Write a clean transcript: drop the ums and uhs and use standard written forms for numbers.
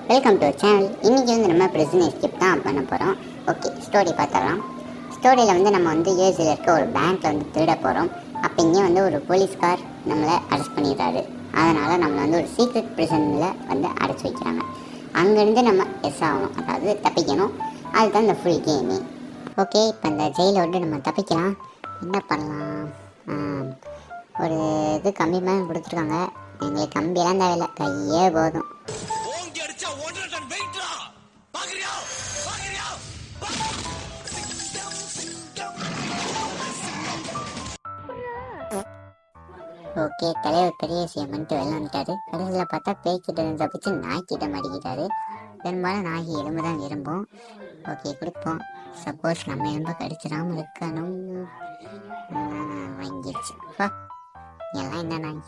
Welcome to channel. இன்றைக்கி நம்ம prison escape தான் பண்ண போகிறோம். ஓகே, ஸ்டோரி பார்த்துடலாம். ஸ்டோரியில் நம்ம யூஎஸ்ஏல இருக்க ஒரு பேங்க்கில் திருட போகிறோம். அப்போ இங்கே ஒரு போலீஸ்கார் நம்மளை அரெஸ்ட் பண்ணிடுறாரு. அதனால் நம்மளை ஒரு சீக்ரெட் பிரிசனில் அடைச்சி வைக்கிறாங்க. அங்கேருந்து நம்ம எஸ் ஆகணும், அதாவது தப்பிக்கணும். அதுதான் இந்த ஃபுல் கேமே. ஓகே, இப்போ இந்த ஜெயிலை நம்ம தப்பிக்கலாம். என்ன பண்ணலாம்? ஒரு இது கம்பி மாதிரி கொடுத்துருக்காங்க. எங்களுக்கு கம்பியெல்லாம் தேவையில்லை, கையே போதும். ஓகே, தலைவர் பெரிய விஷயம் பண்ணிட்டு வெளில வந்துட்டாரு. கடைசியில் பார்த்தா பேய்கிட்ட தப்பிச்சு நாய்க்கிட்ட மாட்டிக்கிட்டாரு. பெரும்பாலும் நாய் எலும்பு தான் விரும்பும். ஓகே, கொடுப்போம். சப்போஸ் நம்ம எலும்பை கடிச்சிடாமல் இருக்கணும். வாங்கிடுச்சு. எல்லாம் என்ன நாய்?